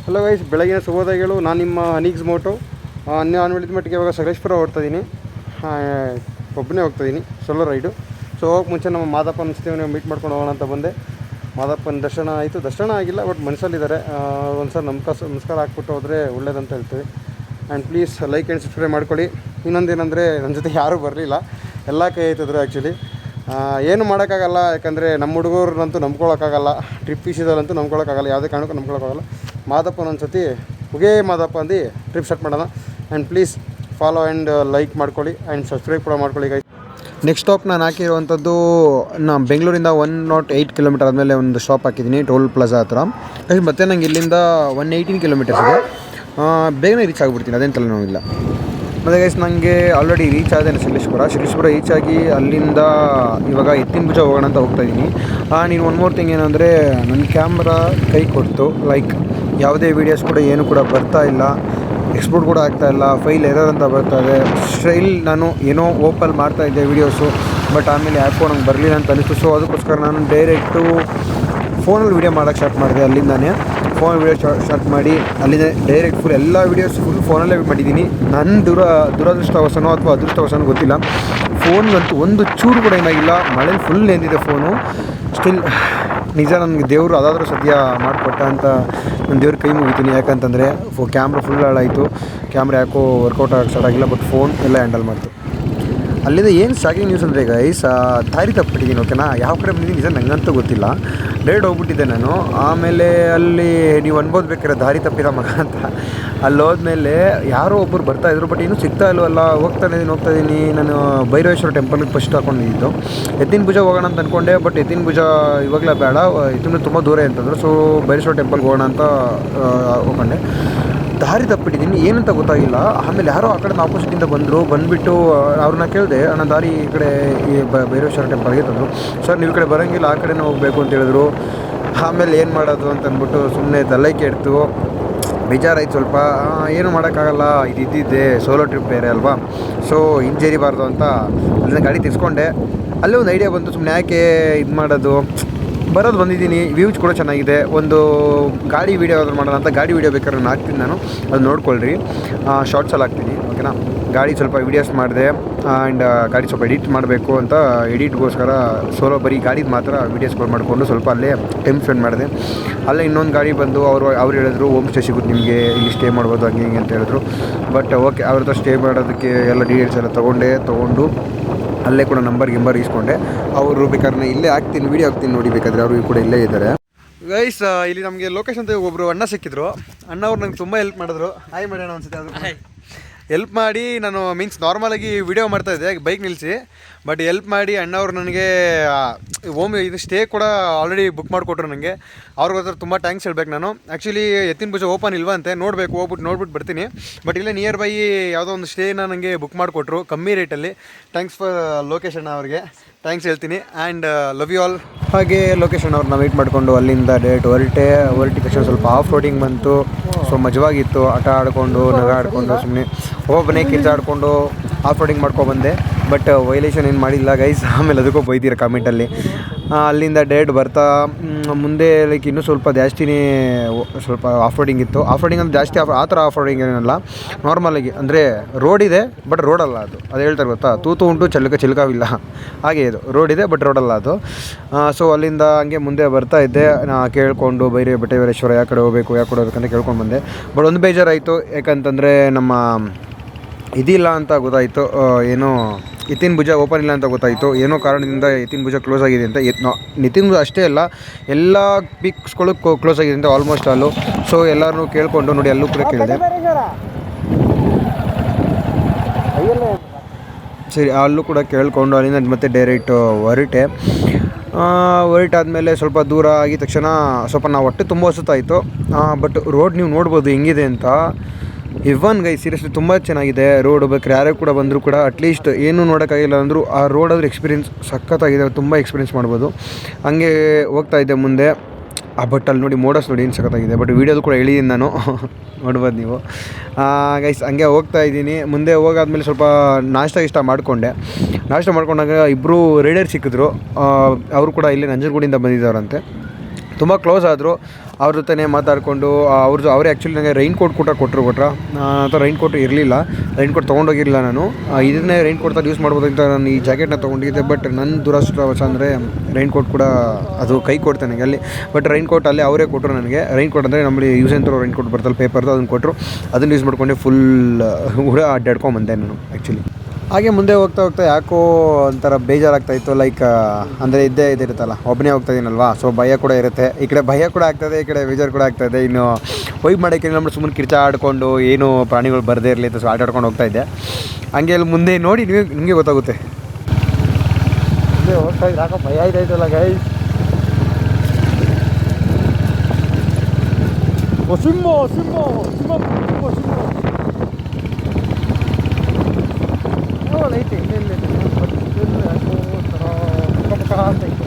Hello guys, ಬೆಳಗಿನ ಶುಭೋದಯಗಳು. ನಾನು ನಿಮ್ಮ ಅನೀಕ್ಸ್ ಮೋಟೋ. ನಾನು ಹೇಳಿದ ಮಟ್ಟಿಗೆ ಇವಾಗ ಸಕಲೇಶ್ಪುರ ಹೊರಡ್ತಾಯಿದ್ದೀನಿ. ಒಬ್ಬನೇ ಹೋಗ್ತಾಯಿದ್ದೀನಿ, ಸೋಲೋ ರೈಡು. ಸೊ ಹೋಗೋಕ್ಕೆ ಮುಂಚೆ ನಮ್ಮ ಮಾದಪ್ಪನ ನೀವು ಮೀಟ್ ಮಾಡ್ಕೊಂಡು ಹೋಗೋಣ ಅಂತ ಬಂದೆ. ಮಾದಪ್ಪನ ದರ್ಶನ ಆಯಿತು. ದರ್ಶನ ಆಗಿಲ್ಲ, ಬಟ್ ಮನಸ್ಸಲ್ಲಿದ್ದಾರೆ. ಒಂದು ಸಲ ನಮಸ್ಕಾರ ಹಾಕ್ಬಿಟ್ಟು ಹೋದರೆ ಒಳ್ಳೇದಂತ ಹೇಳ್ತೀವಿ. And please like and subscribe ಮಾಡ್ಕೊಳ್ಳಿ. ಇನ್ನೊಂದೇನೆಂದರೆ, ನನ್ನ ಜೊತೆ ಯಾರೂ ಬರಲಿಲ್ಲ, ಎಲ್ಲ ಕೈ ಆಯ್ತಿದ್ರು ಆ್ಯಕ್ಚುಲಿ. ಏನು ಮಾಡೋಕ್ಕಾಗಲ್ಲ, ಯಾಕಂದರೆ ನಮ್ಮ ಹುಡುಗರನ್ನಂತೂ ನಂಬ್ಕೊಳ್ಳೋಕ್ಕಾಗಲ್ಲ. ಟ್ರಿಪ್ ವಿಷಯದಲ್ಲಂತೂ ನಂಬ್ಕೊಳ್ಳೋಕ್ಕಾಗಲ್ಲ, ಯಾವುದೇ ಕಾರಣಕ್ಕೂ ನಂಬ್ಕೊಳ್ಳೋಕ್ಕಾಗಲ್ಲ. ಮಾದಪ್ಪನ ಒಂದು ಸತಿ ಉಗೇ ಮಾದಪ್ಪ ಅಂದು ಟ್ರಿಪ್ ಸ್ಟಾರ್ಟ್ ಮಾಡೋಣ. And please follow and like ಮಾಡ್ಕೊಳ್ಳಿ ಆ್ಯಂಡ್ ಸಬ್ಸ್ಕ್ರೈಬ್ ಕೂಡ ಮಾಡ್ಕೊಳ್ಳಿ ಗೈಸ್. ನೆಕ್ಸ್ಟ್ ಸ್ಟಾಪ್ ನಾನು ಹಾಕಿರುವಂಥದ್ದು ಬೆಂಗಳೂರಿಂದ 108 ಕಿಲೋಮೀಟರ್ ಆದಮೇಲೆ ಒಂದು ಸ್ಟಾಪ್ ಹಾಕಿದ್ದೀನಿ, ಟೋಲ್ ಪ್ಲಾಜಾ ಹತ್ರ. ಮತ್ತು ನಂಗೆ ಇಲ್ಲಿಂದ 118 ಕಿಲೋಮೀಟರ್ಸ್ ಇದೆ. ಬೇಗನೆ ರೀಚ್ ಆಗಿಬಿಡ್ತೀನಿ, ಅದೇನು ತಲೆನೋವಿಲ್ಲ. ಮತ್ತು ಗೈಸ್, ನನಗೆ ಆಲ್ರೆಡಿ ರೀಚ್ ಆದೇನೆ ಸಕಲೇಶ್ಪುರ ರೀಚ್ ಆಗಿ ಅಲ್ಲಿಂದ ಇವಾಗ ಎತ್ತಿನಭುಜ ಹೋಗೋಣ ಅಂತ ಹೋಗ್ತಾಯಿದ್ದೀನಿ. ನೀನು ಒನ್ ಮೋರ್ ಥಿಂಗ್ ಏನಂದರೆ, ನನ್ನ ಕ್ಯಾಮ್ರಾ ಕೈ ಕೊಡ್ತು. ಲೈಕ್ ಯಾವುದೇ ವೀಡಿಯೋಸ್ ಕೂಡ ಏನು ಕೂಡ ಬರ್ತಾ ಇಲ್ಲ, ಎಕ್ಸ್ಪೋರ್ಟ್ ಕೂಡ ಆಗ್ತಾಯಿಲ್ಲ, ಫೈಲ್ ಎರರ್ ಅಂತ ಬರ್ತಾಯಿದೆ. ಸ್ಟೈಲ್ ನಾನು ಏನೋ ಓಪನ್ ಮಾಡ್ತಾಯಿದ್ದೆ ವೀಡಿಯೋಸು, ಬಟ್ ಆಮೇಲೆ ಯಾಕೋ ನಂಗೆ ಬರಲಿಲ್ಲ ಅಂತ ಅನಿಸ್ತು. ಸೊ ಅದಕ್ಕೋಸ್ಕರ ನಾನು ಡೈರೆಕ್ಟು ಫೋನಲ್ಲಿ ವೀಡಿಯೋ ಮಾಡೋಕ್ಕೆ ಸ್ಟಾರ್ಟ್ ಮಾಡಿದೆ. ಅಲ್ಲಿಂದಾನೆ ಫೋನಲ್ಲಿ ವೀಡಿಯೋ ಸ್ಟಾರ್ಟ್ ಮಾಡಿ ಅಲ್ಲಿಂದ ಡೈರೆಕ್ಟ್ ಫುಲ್ ಎಲ್ಲ ವೀಡಿಯೋಸ್ ಫುಲ್ ಫೋನಲ್ಲೇ ಮಾಡಿದ್ದೀನಿ. ನನ್ನ ದುರದೃಷ್ಟವಶನೋ ಅಥವಾ ಅದೃಷ್ಟವಶನೋ ಗೊತ್ತಿಲ್ಲ, ಫೋನ್ಗಂತೂ ಒಂದು ಚೂರು ಕೂಡ ಏನಾಗಿಲ್ಲ. ಮಳೇಲಿ ಫುಲ್ ನೆಂದಿದೆ ಫೋನು. ಸ್ಟಿಲ್ ನಿಜ ನನಗೆ ದೇವರು ಅದಾದರೂ ಸದ್ಯ ಮಾಡಿಕೊಟ್ಟ ಅಂತ ನಾನು ದೇವ್ರ ಕೈ ಮುಗಿತೀನಿ. ಯಾಕಂತಂದರೆ ಕ್ಯಾಮ್ರಾ ಫುಲ್ ಹಾಳಾಯಿತು. ಕ್ಯಾಮ್ರಾ ಯಾಕೋ ವರ್ಕೌಟ್ ಆಗೋಕ್ಕೆ ಸ್ಟಾರ್ಟ್ ಆಗಿಲ್ಲ, ಬಟ್ ಫೋನ್ ಎಲ್ಲ ಹ್ಯಾಂಡಲ್ ಮಾಡ್ತು. ಅಲ್ಲಿಂದ ಏನು ಶಾಕಿಂಗ್ ನ್ಯೂಸ್ ಅಂದರೆ ಗೈಸ್, ದಾರಿ ತಪ್ಪಿಟ್ಟಿದ್ದೀನಿ. ಓಕೆನಾ, ಯಾವ ಕಡೆ ಬಂದಿದ್ದೀನಿ ನಿಜ ನನಗಂತೂ ಗೊತ್ತಿಲ್ಲ. ಡೈರೆಕ್ಟ್ ಹೋಗ್ಬಿಟ್ಟಿದ್ದೆ ನಾನು. ಆಮೇಲೆ ಅಲ್ಲಿ ನೀವು ಅನ್ಬೋದು ಬೇಕಾದ್ರೆ ದಾರಿ ತಪ್ಪಿದ ಮಗ ಅಂತ. ಅಲ್ಲಿ ಹೋದ್ಮೇಲೆ ಯಾರೋ ಒಬ್ಬರು ಬರ್ತಾಯಿದ್ರು, ಬಟ್ ಇನ್ನೂ ಸಿಗ್ತಾ ಇಲ್ವಲ್ಲ. ಹೋಗ್ತಾ ಇದ್ದೀನಿ. ನಾನು ಭೈರವೇಶ್ವರ ಟೆಂಪಲ್ಗೆ ಫಸ್ಟ್ ಹಾಕೊಂಡಿದ್ದು. ಎತ್ತಿನಭುಜ ಹೋಗೋಣ ಅಂತ ಅಂದ್ಕೊಂಡೆ, ಬಟ್ ಎತ್ತಿನಭುಜ ಇವಾಗಲೇ ಬೇಡ, ಎತ್ತಿನಭುಜ ತುಂಬ ದೂರ ಅಂತಂದರು. ಸೊ ಭೈರವೇಶ್ವರ ಟೆಂಪಲ್ಗೆ ಹೋಗೋಣ ಅಂತ ಹೋಗ್ಕೊಂಡೆ. ದಾರಿ ತಪ್ಪಿಟ್ಟಿದ್ದೀನಿ, ಏನಂತ ಗೊತ್ತಾಗಿಲ್ಲ. ಆಮೇಲೆ ಯಾರೋ ಆ ಕಡೆ ಆಪೋಸಿಟಿಂದ ಬಂದುಬಿಟ್ಟು ಅವ್ರನ್ನ ಕೇಳಿದೆ, ಅಣ್ಣ ದಾರಿ ಈ ಕಡೆ ಈ ಭೈರವೇಶ್ವರ ಟೆಂಪಲ್ಗೆ ತಂದರು. ಸರ್ ನೀವು ಈ ಕಡೆ ಬರೋಂಗಿಲ್ಲ, ಆ ಕಡೆನೇ ಹೋಗಬೇಕು ಅಂತ ಹೇಳಿದ್ರು. ಆಮೇಲೆ ಏನು ಮಾಡೋದು ಅಂತ ಅಂದ್ಬಿಟ್ಟು ಸುಮ್ಮನೆ ತಲೆ ಕೆಡ್ತು, ಬೇಜಾರಾಯ್ತು ಸ್ವಲ್ಪ. ಏನು ಮಾಡೋಕ್ಕಾಗಲ್ಲ, ಇದ್ದಿದ್ದೆ ಸೋಲೋ ಟ್ರಿಪ್ ಬೇರೆ ಅಲ್ವಾ. ಸೊ ಹಿಂಜರಿಬಾರ್ದು ಅಂತ ಅಲ್ಲಿಂದ ಗಾಡಿ ತಿರ್ಸ್ಕೊಂಡೆ. ಅಲ್ಲೇ ಒಂದು ಐಡಿಯಾ ಬಂತು, ಸುಮ್ಮನೆ ಯಾಕೆ ಇದು ಮಾಡೋದು, ಬಂದಿದ್ದೀನಿ. ವ್ಯೂಸ್ ಕೂಡ ಚೆನ್ನಾಗಿದೆ. ಒಂದು ಗಾಡಿ ವೀಡಿಯೋ ಆದರೂ ಮಾಡೋಣ ಅಂತ ಗಾಡಿ ವೀಡಿಯೋ ಬೇಕಾದ್ರೆ ನಾನು ಹಾಕ್ತೀನಿ, ನಾನು ಅದು ನೋಡ್ಕೊಳ್ರಿ. ಶಾರ್ಟ್ಸಲ್ಲಿ ಹಾಕ್ತೀನಿ, ಓಕೆನಾ. ಗಾಡಿ ಸ್ವಲ್ಪ ವೀಡಿಯೋಸ್ ಮಾಡಿದೆ. ಆ್ಯಂಡ್ ಗಾಡಿ ಸ್ವಲ್ಪ ಎಡಿಟ್ ಮಾಡಬೇಕು ಅಂತ ಎಡಿಟ್ಗೋಸ್ಕರ ಸೋಲೋ ಬರೀ ಗಾಡಿದು ಮಾತ್ರ ವೀಡಿಯೋಸ್ಗಳು ಮಾಡಿಕೊಂಡು ಸ್ವಲ್ಪ ಅಲ್ಲೇ ಟೈಮ್ ಸ್ಪೆಂಡ್ ಮಾಡಿದೆ. ಅಲ್ಲೇ ಇನ್ನೊಂದು ಗಾಡಿ ಬಂದು ಅವ್ರು ಹೇಳಿದ್ರು ಹೋಮ್ ಸ್ಟೇ ಸಿಗುತ್ತೆ ನಿಮಗೆ, ಇಲ್ಲಿ ಸ್ಟೇ ಮಾಡ್ಬೋದು ಹಂಗೆ ಹಿಂಗೆ ಅಂತ ಹೇಳಿದ್ರು. ಬಟ್ ಓಕೆ, ಅವ್ರ ಹತ್ರ ಸ್ಟೇ ಮಾಡೋದಕ್ಕೆ ಎಲ್ಲ ಡೀಟೇಲ್ಸ್ ಎಲ್ಲ ತೊಗೊಂಡು ಅಲ್ಲೇ ಕೂಡ ನಂಬರ್ ಇಸ್ಕೊಂಡೆ. ಅವರು ಬೇಕಾದ್ರೆ ಇಲ್ಲೇ ಹಾಕ್ತೀನಿ, ವೀಡಿಯೋ ಹಾಕ್ತೀನಿ ನೋಡಿ ಬೇಕಾದರೆ. ಅವರು ಕೂಡ ಇಲ್ಲೇ ಇದ್ದಾರೆ ಗೈಸ್. ಇಲ್ಲಿ ನಮಗೆ ಲೊಕೇಶನ್ ಅಂತ ಒಬ್ಬರು ಅಣ್ಣ ಸಿಕ್ಕಿದ್ರು. ಅಣ್ಣವ್ರು ನಂಗೆ ತುಂಬ ಹೆಲ್ಪ್ ಮಾಡಿದ್ರು. ಹಾಯ್ ಮಾಡೋಣ ಅನ್ಸುತ್ತೆ. ಅದು ಹೆಲ್ಪ್ ಮಾಡಿ ನಾನು ನಾರ್ಮಲಾಗಿ ವೀಡಿಯೋ ಮಾಡ್ತಾಯಿದ್ದೆ ಬೈಕ್ ನಿಲ್ಲಿಸಿ, ಬಟ್ ಹೆಲ್ಪ್ ಮಾಡಿ ಅಣ್ಣವ್ರು ನನಗೆ ಇದು ಸ್ಟೇ ಕೂಡ ಆಲ್ರೆಡಿ ಬುಕ್ ಮಾಡಿಕೊಟ್ರು ನನಗೆ. ಅವ್ರಿಗೋಸ್ಕರ ತುಂಬ ಥ್ಯಾಂಕ್ಸ್ ಹೇಳ್ಬೇಕು ನಾನು. ಆ್ಯಕ್ಚುಲಿ ಎತ್ತಿನಭುಜ ಓಪನ್ ಇಲ್ವಂತೆ, ನೋಡ್ಬಿಟ್ಟು ಬರ್ತೀನಿ. ಬಟ್ ಇಲ್ಲೇ ನಿಯರ್ ಬೈ ಯಾವುದೋ ಒಂದು ಸ್ಟೇನ ನನಗೆ ಬುಕ್ ಮಾಡಿಕೊಟ್ರು ಕಮ್ಮಿ ರೇಟಲ್ಲಿ. ಥ್ಯಾಂಕ್ಸ್ ಫಾರ್ ಲೊಕೇಶನ್ ಅವ್ರಿಗೆ ಥ್ಯಾಂಕ್ಸ್ ಹೇಳ್ತೀನಿ. And love you all. ಹಾಗೆ ಲೊಕೇಶನ್ ಅವ್ರನ್ನ ವೆಯ್ಟ್ ಮಾಡಿಕೊಂಡು ಅಲ್ಲಿಂದ ಡೈರೆಕ್ಟ್ ಹೊರಟಿದ ತಕ್ಷಣ ಸ್ವಲ್ಪ ಆಫ್ ರೋಡಿಂಗ್ ಬಂತು. ಸೊ ಮಜವಾಗಿತ್ತು, ಆಟ ಆಡಿಕೊಂಡು ನಗಾಡ್ಕೊಂಡು ಸುಮ್ಮನೆ ಒಬ್ಬನೇ ಕಿರ್ಚಾಡ್ಕೊಂಡು ಆಫ್ ರೋಡಿಂಗ್ ಮಾಡ್ಕೊಬಂದೆ. ಬಟ್ ವೈಲೇಷನ್ ಏನು ಮಾಡಿಲ್ಲ ಗೈಸ್, ಆಮೇಲೆ ಅದಕ್ಕೂ ಬೈತೀರ ಕಾಮೆಂಟಲ್ಲಿ. ಅಲ್ಲಿಂದ ಡೈರೆಕ್ಟ್ ಬರ್ತಾ ಮುಂದೆ ಲೈಕ್ ಇನ್ನೂ ಸ್ವಲ್ಪ ಜಾಸ್ತಿನೇ ಸ್ವಲ್ಪ ಆಫ್ ರೋಡಿಂಗ್ ಇತ್ತು. ಆಫ್ ರೋಡಿಂಗ್ ಅಂದರೆ ಜಾಸ್ತಿ ಆ ಥರ ಆಫ್ ರೋಡಿಂಗ್ ಏನಲ್ಲ, ನಾರ್ಮಲಾಗಿ ಅಂದರೆ ರೋಡ್ ಇದೆ ಬಟ್ ರೋಡಲ್ಲ. ಅದು ಹೇಳ್ತಾರೆ ಗೊತ್ತಾ, ತೂತು ಉಂಟು ಚಿಲ್ಕಾವಿಲ್ಲ, ಹಾಗೆ ಇದು ರೋಡ್ ಇದೆ ಬಟ್ ರೋಡಲ್ಲ ಅದು. ಸೊ ಅಲ್ಲಿಂದ ಹಂಗೆ ಮುಂದೆ ಬರ್ತಾ ಇದ್ದೆ. ಕೇಳಿಕೊಂಡು ಬೈರೇಶ್ವರ ಯಾವ ಕಡೆ ಹೋಗ್ಬೇಕಂತ ಕೇಳ್ಕೊಂಡು ಬಂದೆ. ಬಟ್ ಒಂದು ಬೇಜಾರಾಯಿತು, ಯಾಕಂತಂದರೆ ನಮ್ಮ ಇದಿಲ್ಲ ಅಂತ ಗೊತ್ತಾಯಿತು. ಏನೋ ಎತ್ತಿನಭುಜ ಓಪನ್ ಇಲ್ಲ ಅಂತ ಗೊತ್ತಾಯಿತು. ಏನೋ ಕಾರಣದಿಂದ ಎತ್ತಿನಭುಜ ಕ್ಲೋಸ್ ಆಗಿದೆ ಅಂತ. ಎತ್ತಿನಭುಜ ಅಷ್ಟೇ ಅಲ್ಲ, ಎಲ್ಲ ಪಿಕ್ಸ್ಗಳು ಕ್ಲೋಸ್ ಆಗಿದೆ ಅಂತ ಆಲ್ಮೋಸ್ಟ್ ಅಲ್ಲೂ. ಸೊ ಎಲ್ಲರೂ ಕೇಳಿಕೊಂಡು ನೋಡಿ, ಅಲ್ಲೂ ಕೂಡ ಕೇಳಿದೆ. ಸರಿ, ಅಲ್ಲೂ ಕೂಡ ಕೇಳಿಕೊಂಡು ಅಲ್ಲಿಂದ ಮತ್ತೆ ಡೈರೆಕ್ಟ್ ಹೊರಟಾದ್ಮೇಲೆ ಸ್ವಲ್ಪ ದೂರ ಆಗಿದ ತಕ್ಷಣ ಸ್ವಲ್ಪ ನಾವು ಹೊಟ್ಟೆ ತುಂಬ ಹೊಸುತ್ತಾಯಿತು. ಬಟ್ ರೋಡ್ ನೀವು ನೋಡ್ಬೋದು ಹೆಂಗಿದೆ ಅಂತ. ಇವನ್ ಗೈ ಸೀರಿಯಸ್ಲಿ ತುಂಬ ಚೆನ್ನಾಗಿದೆ ರೋಡ್. ಬೇಕಾದ್ರೆ ಯಾರೇ ಕೂಡ ಬಂದರೂ ಕೂಡ ಅಟ್ಲೀಸ್ಟ್ ಏನೂ ನೋಡೋಕ್ಕಾಗಿಲ್ಲ ಅಂದರೂ ಆ ರೋಡಾದ್ರೂ ಎಕ್ಸ್ಪೀರಿಯೆನ್ಸ್ ಸಖತ್ತಾಗಿದೆ, ತುಂಬ ಎಕ್ಸ್ಪೀರಿಯೆನ್ಸ್ ಮಾಡ್ಬೋದು. ಹಂಗೆ ಹೋಗ್ತಾ ಇದ್ದೆ ಮುಂದೆ. ಬಟ್ ಅಲ್ಲಿ ನೋಡಿ ಮೋಡಸ್ ನೋಡಿ ಏನು ಸಖತ್ತಾಗಿದೆ. ಬಟ್ ವೀಡಿಯೋದು ಕೂಡ ಹೇಳಿದ್ದೀನಿ ನಾನು, ನೋಡ್ಬೋದು ನೀವು ಗೈಸ್. ಹಂಗೆ ಹೋಗ್ತಾ ಇದ್ದೀನಿ. ಮುಂದೆ ಹೋಗಾದ್ಮೇಲೆ ಸ್ವಲ್ಪ ನಾಷ್ಟ ಮಾಡ್ಕೊಂಡಾಗ ಇಬ್ಬರು ರೈಡರ್ ಸಿಕ್ಕಿದ್ರು. ಅವರು ಕೂಡ ಇಲ್ಲೇ ನಂಜನಗೂಡಿಂದ ಬಂದಿದ್ದವರಂತೆ. ತುಂಬ ಕ್ಲೋಸ್ ಆದರು. ಅವ್ರ ಜೊತೆ ಮಾತಾಡಿಕೊಂಡು ಅವರೇ ಆ್ಯಕ್ಚುಲಿ ನನಗೆ ರೈನ್ ಕೋಟ್ ಕೊಟ್ಟರು ಅಥವಾ ರೈನ್ ಕೋಟ್ ಇರಲಿಲ್ಲ, ರೈನ್ ಕೋಟ್ ತೊಗೊಂಡೋಗಿರಲಿಲ್ಲ ನಾನು. ಇದನ್ನೇ ರೈನ್ ಕೋಟ್ ಯೂಸ್ ಮಾಡ್ಬೋದು ಅಂತ ನಾನು ಈ ಜಾಕೆಟ್ನ ತೊಗೊಂಡಿದ್ದೆ. ಬಟ್ ನನ್ನ ದುರದೃಷ್ಟವಶ ಅಂದರೆ ರೈನ್ ಕೋಟ್ ಕೂಡ ಅದು ಕೈ ಕೊಡ್ತೇನೆ ನನಗೆ ಅಲ್ಲಿ. ಬಟ್ ರೈನ್ ಕೋಟ್ ಅಲ್ಲಿ ಅವರೇ ಕೊಟ್ಟರು ನನಗೆ. ರೈನ್ ಕೋಟ್ ಅಂದರೆ ನಮ್ಮಲ್ಲಿ ಯೂಸ್ ಅಂತ ರೈನ್ ಕೋಟ್ ಬರ್ತಲ್ಲ ಪೇಪರ್ದು, ಅದನ್ನು ಕೊಟ್ಟರು. ಅದನ್ನು ಯೂಸ್ ಮಾಡ್ಕೊಂಡೆ ಫುಲ್ ಕೂಡ ಅಡ್ಡಾಡ್ಕೊಂಬಂದೆ ನಾನು ಆ್ಯಕ್ಚುಲಿ. ಹಾಗೆ ಮುಂದೆ ಹೋಗ್ತಾ ಯಾಕೋ ಒಂಥರ ಬೇಜಾರಾಗ್ತಾಯಿತ್ತು. ಲೈಕ್ ಅಂದರೆ ಇದಿರುತ್ತಲ್ಲ, ಒಬ್ಬನೇ ಹೋಗ್ತಾ ಇದ್ದೀನಲ್ವಾ, ಸೊ ಭಯ ಕೂಡ ಇರುತ್ತೆ. ಈ ಕಡೆ ಭಯ ಕೂಡ ಆಗ್ತದೆ, ಈ ಕಡೆ ಬೇಜಾರು ಕೂಡ ಆಗ್ತಾಯಿದೆ. ಇನ್ನು ಹೋಗಿ ಮಾಡೋಕ್ಕೆ ನಮ್ಮ ಸುಮ್ಮನೆ ಕಿರ್ಚಾಡ್ಕೊಂಡು ಏನು ಪ್ರಾಣಿಗಳು ಬರದೇ ಇರಲಿ ಅಂತ ಸೊ ಆಟಾಡ್ಕೊಂಡು ಹೋಗ್ತಾಯಿದ್ದೆ. ಹಂಗೆ ಅಲ್ಲಿ ಮುಂದೆ ನೋಡಿ ನಿಮಗೆ ಗೊತ್ತಾಗುತ್ತೆ. ಮುಂದೆ ಹೋಗ್ತಾ ಇದ್ರೆ ಯಾಕೋ ಭಯ ಆಯ್ತಾಯ್ತಲ್ಲ ಗೈಸ್. ಲೈಟ್ ಎಲ್ಲೆಲ್ಲಿ ಅಂತ ಇತ್ತು.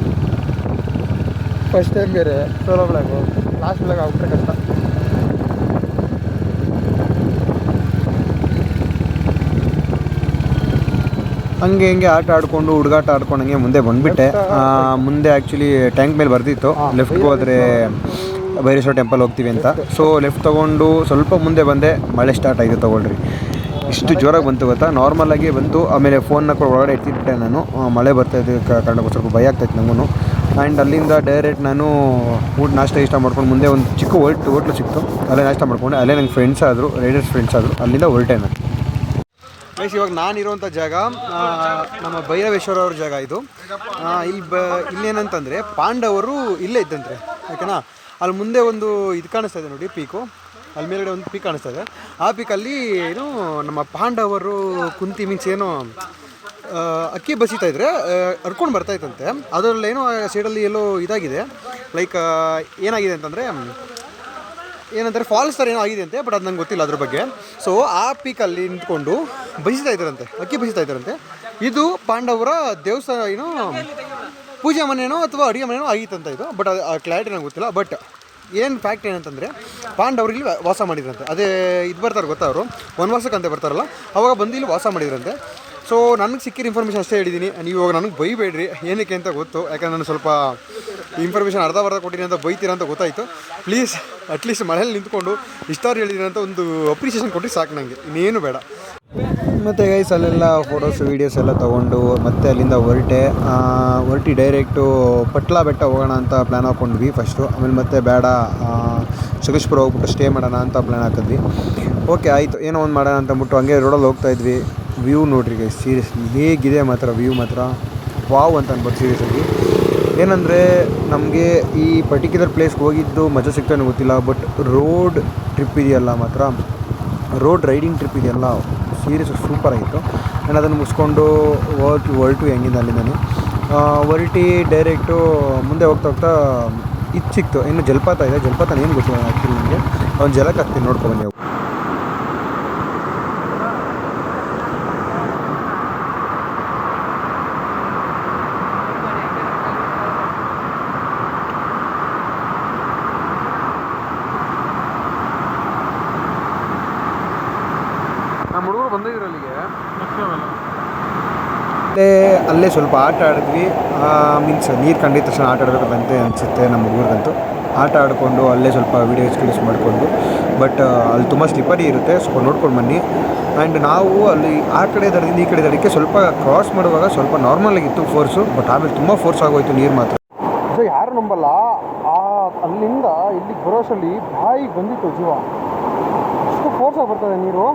ಫಸ್ಟ್ ಟೈಮ್ ಬೇರೆ ಸೋಲೋ ಬ್ಲಾಗು, ಲಾಸ್ಟ್ ಬ್ಲಾಗ್ ಆಗ್ಬಿಟ್ರೆ ಕಷ್ಟ. ಹಂಗೆ ಹಿಂಗೆ ಆಟ ಆಡಿಕೊಂಡು ಹುಡುಗಾಟ ಆಡ್ಕೊಂಡು ಹಂಗೆ ಮುಂದೆ ಬಂದುಬಿಟ್ಟೆ. ಮುಂದೆ ಆ್ಯಕ್ಚುಲಿ ಟ್ಯಾಂಕ್ ಮೇಲೆ ಬರ್ತಿತ್ತು ಲೆಫ್ಟ್ಗೆ ಹೋದರೆ ಭೈರೇಶ್ವರ ಟೆಂಪಲ್ ಹೋಗ್ತೀವಿ ಅಂತ. ಸೊ ಲೆಫ್ಟ್ ತೊಗೊಂಡು ಸ್ವಲ್ಪ ಮುಂದೆ ಬಂದೆ, ಮಳೆ ಸ್ಟಾರ್ಟ್ ಆಯಿತು. ತೊಗೊಳ್ರಿ, ಇಷ್ಟು ಜೋರಾಗಿ ಬಂತು ಗೊತ್ತಾ. ನಾರ್ಮಲಾಗಿ ಬಂತು. ಆಮೇಲೆ ಫೋನ್ನ ಕೂಡ ಒಳಗಡೆ ಎತ್ತಿಬಿಟ್ಟೆ ನಾನು. ಮಳೆ ಬರ್ತಾಯಿದ್ದೆ ಕಾರಣಕ್ಕೋಸ್ಕರ ಸ್ವಲ್ಪ ಭಯ ಆಗ್ತಾಯಿತ್ತು ನನಗೂ. ಆ್ಯಂಡ್ ಅಲ್ಲಿಂದ ಡೈರೆಕ್ಟ್ ನಾನು ನಾಷ್ಟ ಮಾಡ್ಕೊಂಡು ಮುಂದೆ ಒಂದು ಚಿಕ್ಕ ಹೋಟ್ಲು ಸಿಕ್ತು, ಅಲ್ಲೇ ನಾಷ್ಟ ಮಾಡ್ಕೊಂಡೆ. ಅಲ್ಲೇ ನಂಗೆ ಫ್ರೆಂಡ್ಸ್ ಆದರು, ರೈಡರ್ಸ್ ಫ್ರೆಂಡ್ಸ್ ಆದರು. ಅಲ್ಲಿಂದ ಹೊರಟೆ ನಾನು. ಗೈಸ್, ಇವಾಗ ನಾನಿರೋಂಥ ಜಾಗ ನಮ್ಮ ಭೈರವೇಶ್ವರ ಅವ್ರ ಜಾಗ ಇದು. ಇಲ್ಲೇನಂತಂದರೆ ಪಾಂಡವರು ಇಲ್ಲೇ ಇದ್ದಂತೆ, ಯಾಕೆನಾ. ಅಲ್ಲಿ ಮುಂದೆ ಒಂದು ಇದು ಕಾಣಿಸ್ತಾ ಇದೆ ನೋಡಿ, ಪೀಕು. ಅಲ್ಲಿ ಮೇಲ್ಗಡೆ ಒಂದು ಪೀಕ್ ಕಾಣಿಸ್ತಾ ಇದೆ. ಆ ಪೀಕಲ್ಲಿ ಏನು ನಮ್ಮ ಪಾಂಡವರು ಕುಂತಿ ಮೀನ್ಸ್ ಏನು ಅಕ್ಕಿ ಬಸಿತಾ ಇದ್ರೆ ಹರ್ಕೊಂಡು ಬರ್ತಾಯಿತ್ತಂತೆ. ಅದರಲ್ಲೇನೋ ಸೈಡಲ್ಲಿ ಎಲ್ಲೋ ಇದಾಗಿದೆ, ಲೈಕ್ ಏನಾಗಿದೆ ಅಂತಂದರೆ ಏನಂತಾರೆ ಫಾಲ್ಸ್ ಥರ ಏನೋ ಆಗಿದೆ ಅಂತೆ. ಬಟ್ ಅದು ನಂಗೆ ಗೊತ್ತಿಲ್ಲ ಅದ್ರ ಬಗ್ಗೆ. ಸೊ ಆ ಪೀಕಲ್ಲಿ ನಿಂತ್ಕೊಂಡು ಬಸಿತಾ ಇದ್ದಾರಂತೆ, ಅಕ್ಕಿ ಬಸಿತಾ ಇದ್ದಾರಂತೆ. ಇದು ಪಾಂಡವರ ದೇವಸ್ಥಾನ ಏನೋ ಪೂಜೆ ಮನೆಯೋ ಅಥವಾ ಅಡುಗೆ ಮನೆಯೋ ಆಗಿತ್ತಂತ ಇದು. ಬಟ್ ಆ ಕ್ಲಾರಿಟಿ ನಂಗೆ ಗೊತ್ತಿಲ್ಲ. ಬಟ್ ಏನು ಫ್ಯಾಕ್ಟ್ ಏನಂತಂದರೆ ಪಾಂಡವರು ಇಲ್ಲಿ ವಾಸ ಮಾಡಿದ್ರಂತೆ. ಅದೇ ಇದು ಬರ್ತಾರೆ ಗೊತ್ತಾ, ಅವರು ವನವಾಸಕ್ಕಂತ ಬರ್ತಾರಲ್ಲ, ಅವಾಗ ಬಂದು ಇಲ್ಲಿ ವಾಸ ಮಾಡಿದ್ರಂತೆ. ಸೊ ನನಗೆ ಸಿಕ್ಕಿರೋ ಇನ್ಫಾರ್ಮೇಷನ್ ಅಷ್ಟೇ ಹೇಳಿದ್ದೀನಿ. ನೀವು ಇವಾಗ ನನಗೆ ಬೈಬೇಡ್ರಿ, ಏನಕ್ಕೆ ಅಂತ ಗೊತ್ತು. ಯಾಕಂದ್ರೆ ನಾನು ಸ್ವಲ್ಪ ಇನ್ಫಾರ್ಮೇಷನ್ ಅರ್ಧ ಕೊಟ್ಟಿದ್ದೀನಿ ಅಂತ ಬೈತೀರ ಅಂತ ಗೊತ್ತಾಯಿತು. ಪ್ಲೀಸ್ ಅಟ್ಲೀಸ್ಟ್ ಮಳೆಯಲ್ಲಿ ನಿಂತ್ಕೊಂಡು ಇಷ್ಟಾರು ಹೇಳಿದ್ದೀನಿ ಅಂತ ಒಂದು ಅಪ್ರಿಷಿಯೇಷನ್ ಕೊಟ್ಟು ಸಾಕು ನನಗೆ, ಇನ್ನೇನು ಬೇಡ. ಮತ್ತು ಗೈಸ್ ಅಲ್ಲೆಲ್ಲ ಫೋಟೋಸ್ ವೀಡಿಯೋಸ್ ಎಲ್ಲ ತೊಗೊಂಡು ಮತ್ತೆ ಅಲ್ಲಿಂದ ಹೊರಟಿ ಡೈರೆಕ್ಟು ಪಟ್ಲ ಬೆಟ್ಟ ಹೋಗೋಣ ಅಂತ ಪ್ಲ್ಯಾನ್ ಹಾಕ್ಕೊಂಡ್ವಿ ಫಸ್ಟು. ಆಮೇಲೆ ಮತ್ತೆ ಬೇಡ ಸಕಲೇಶಪುರ ಹೋಗ್ಬಿಟ್ಟು ಸ್ಟೇ ಮಾಡೋಣ ಅಂತ ಪ್ಲ್ಯಾನ್ ಹಾಕಿದ್ವಿ. ಓಕೆ ಆಯಿತು, ಏನೋ ಒಂದು ಮಾಡೋಣ ಅಂತ ಅಂದ್ಬಿಟ್ಟು ಹಂಗೆ ರೋಡಲ್ಲಿ ಹೋಗ್ತಾಯಿದ್ವಿ. ವ್ಯೂ ನೋಡ್ರಿ ಗೈಸ್, ಸೀರಿಯಸ್ಲಿ ಹೇಗಿದೆ ಮಾತ್ರ ವ್ಯೂ ಮಾತ್ರ ವಾವ್ ಅಂತ ಅನ್ಬೋದು ಸೀರಿಯಸ್ಸಾಗಿ. ಏನಂದರೆ ನಮಗೆ ಈ ಪರ್ಟಿಕ್ಯುಲರ್ ಪ್ಲೇಸ್ಗೆ ಹೋಗಿದ್ದು ಮಜಾ ಸಿಗ್ತಾನೆ ಗೊತ್ತಿಲ್ಲ. ಬಟ್ ರೋಡ್ ಟ್ರಿಪ್ ಇದೆಯಲ್ಲ ಮಾತ್ರ, ರೋಡ್ ರೈಡಿಂಗ್ ಟ್ರಿಪ್ ಇದೆಯಲ್ಲ ಸೀರಿಯಸ್ ಸೂಪರ್ ಆಗಿತ್ತು. ನಾನು ಅದನ್ನು ಮುಗಿಸ್ಕೊಂಡು ಹೊರಟು ಹೆಂಗಿಂದ ಅಲ್ಲಿಂದನೇ ಹೊರಟಿ ಡೈರೆಕ್ಟು ಮುಂದೆ ಹೋಗ್ತಾ ಇದು ಸಿಕ್ತು. ಇನ್ನು ಜಲಪಾತ ಇದೆ, ಜಲಪಾತ ಏನು ಗೊತ್ತಿಲ್ಲ ಆ್ಯಕ್ಚುಲಿ ನನಗೆ. ಒಂದು ಜಲಕ್ಕೆ ಹಾಕ್ತೀನಿ, ನೋಡ್ಕೊಬನ್ನಿ. ನೀವು ನಮ್ಮ ಹುಡುಗರು ಬಂದಿದ್ರು ಅಲ್ಲಿಗೆ. ಅಲ್ಲೇ ಸ್ವಲ್ಪ ಆಟ ಆಡಿದ್ವಿ. ಮೀನ್ಸ್ ನೀರು ಕಂಡಿದ ತಕ್ಷಣ ಆಟ ಆಡಬೇಕಂತ ಅನಿಸುತ್ತೆ ನಮ್ಮ ಹುಡುಗರಿಗಂತೂ. ಆಟ ಆಡಿಕೊಂಡು ಅಲ್ಲೇ ಸ್ವಲ್ಪ ವೀಡಿಯೋಸ್ ಮಾಡಿಕೊಂಡು. ಬಟ್ ಅಲ್ಲಿ ತುಂಬ ಸ್ಲಿಪ್ಪರಿ ಇರುತ್ತೆ, ಸ್ವಲ್ಪ ನೋಡ್ಕೊಂಡು ಬನ್ನಿ. ಆ್ಯಂಡ್ ನಾವು ಅಲ್ಲಿ ಆ ಕಡೆ ದಡದಿಂದ ಈ ಕಡೆ ದಡಕ್ಕೆ ಸ್ವಲ್ಪ ಕ್ರಾಸ್ ಮಾಡುವಾಗ ಸ್ವಲ್ಪ ನಾರ್ಮಲ್ ಆಗಿತ್ತು ಫೋರ್ಸು. ಬಟ್ ಆಮೇಲೆ ತುಂಬ ಫೋರ್ಸ್ ಆಗೋಯ್ತು ನೀರು ಮಾತ್ರ. ಸೊ ಯಾರು ನಂಬಲ್ಲ, ಅಲ್ಲಿಂದ ಇಲ್ಲಿಗೆ ಬರೋಷ್ಟರಲ್ಲಿ ಬಾಯಿಗೆ ಬಂದಿತ್ತು ಜೀವ. ಅಷ್ಟು ಫೋರ್ಸಾಗಿ ಬರ್ತದೆ ನೀರು.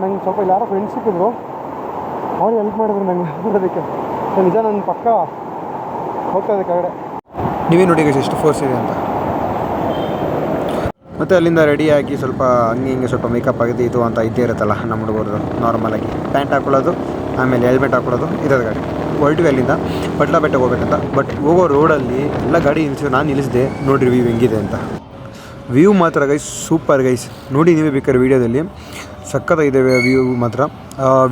ನಂಗೆ ಸ್ವಲ್ಪ ಇಲ್ಲಿ ಯಾರೋ ಫ್ರೆಂಡ್ಸ್ ಸಿಕ್ಕಿದ್ರು, ಅವ್ರು ಹೆಲ್ಪ್ ಮಾಡಿದ್ರು ನಂಗೆ ಬರೋದಕ್ಕೆ. ನಿಜ ನನ್ನ ಪಕ್ಕ ಹೋಗ್ತಾ ಇದೆ ಕೆಳಗಡೆ. ನೀವೇ ನೋಡಿ ಎಷ್ಟು ಫೋರ್ಸ್ ಇದೆ ಅಂತ. ಮತ್ತು ಅಲ್ಲಿಂದ ರೆಡಿಯಾಗಿ ಸ್ವಲ್ಪ ಹಂಗೆ ಸ್ವಲ್ಪ ಮೇಕಪ್ ಆಗಿದೆ ಇದು ಅಂತ ಇದ್ದೇ ಇರುತ್ತಲ್ಲ ನಮ್ಮ ಹುಡುಗರದು. ನಾರ್ಮಲಾಗಿ ಪ್ಯಾಂಟ್ ಹಾಕೊಳ್ಳೋದು, ಆಮೇಲೆ ಹೆಲ್ಮೆಟ್ ಹಾಕೊಳ್ಳೋದು, ಇರೋದು ಗಾಡಿ ಹೊರಟಿವಿ ಅಲ್ಲಿಂದ ಪಟ್ಲ ಬೆಟ್ಟಕ್ಕೆ ಹೋಗ್ಬೇಕಂತ. ಬಟ್ ಹೋಗೋ ರೋಡಲ್ಲಿ ಎಲ್ಲ ಗಾಡಿ ನಾನು ನಿಲ್ಲಿಸಿದೆ. ನೋಡಿರಿ ವ್ಯೂ ಹೆಂಗಿದೆ ಅಂತ. ವ್ಯೂ ಮಾತ್ರ ಗೈಸ್ ಸೂಪರ್ ಗೈಸ್, ನೋಡಿ ನೀವೇ ಬೇಕಾದ್ರೆ ವೀಡಿಯೋದಲ್ಲಿ ಸಕ್ಕತ್ತಾಗಿದೆ ವ್ಯೂ ಮಾತ್ರ.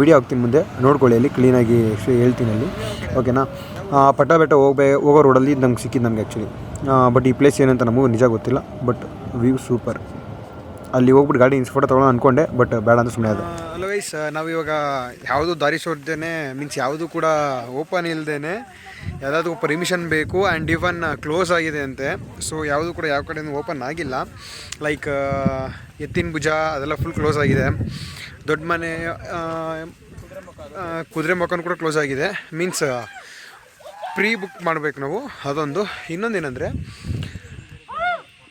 ವಿಡಿಯೋ ಹಾಕ್ತೀನಿ ಮುಂದೆ ನೋಡ್ಕೊಳ್ಳಿ, ಅಲ್ಲಿ ಕ್ಲೀನಾಗಿ ಹೇಳ್ತೀನಿ ಅಲ್ಲಿ, ಓಕೆನಾ. ಪಟ್ಟ ಬೆಟ್ಟ ಹೋಗೋ ರೋಡಲ್ಲಿ ನಂಗೆ ಸಿಕ್ಕಿದ್ದು ನಮಗೆ ಆ್ಯಕ್ಚುಲಿ. ಬಟ್ ಈ ಪ್ಲೇಸ್ ಏನಂತ ನಮಗೂ ನಿಜ ಗೊತ್ತಿಲ್ಲ. But view super. ಅಲ್ಲಿ ಹೋಗ್ಬಿಟ್ಟು ಗಾಡಿ ಫೋಟೋ ತೊಗೊಳ್ಳೋಣ ಅಂದ್ಕೊಂಡೆ, ಬಟ್ ಬೇಡ ಅಂತ ಸುಮ್ಮನೆ ಅದು. ಹಲೋ ಗೈಸ್, ನಾವು ಇವಾಗ ಯಾವುದು ದಾರಿ ಸೋಡ್ದೇನೆ ಮೀನ್ಸ್ ಯಾವುದು ಕೂಡ ಓಪನ್ ಇಲ್ಲದೇನೆ ಯಾವುದಾದ್ರು ಪರ್ಮಿಷನ್ ಬೇಕು ಆ್ಯಂಡ್ ಇವನ್ ಕ್ಲೋಸ್ ಆಗಿದೆ ಅಂತೆ. ಸೊ ಯಾವುದು ಕೂಡ ಯಾವ ಕಡೆಯಿಂದ ಓಪನ್ ಆಗಿಲ್ಲ. ಲೈಕ್ ಎತ್ತಿನ ಭುಜ ಅದೆಲ್ಲ ಫುಲ್ ಕ್ಲೋಸ್ ಆಗಿದೆ. ದೊಡ್ಡ ಮನೆ ಕುದುರೆ ಮುಖನೂ ಕೂಡ ಕ್ಲೋಸ್ ಆಗಿದೆ. ಮೀನ್ಸ್ ಪ್ರೀ ಬುಕ್ ಮಾಡಬೇಕು ನಾವು, ಅದೊಂದು. ಇನ್ನೊಂದೇನೆಂದರೆ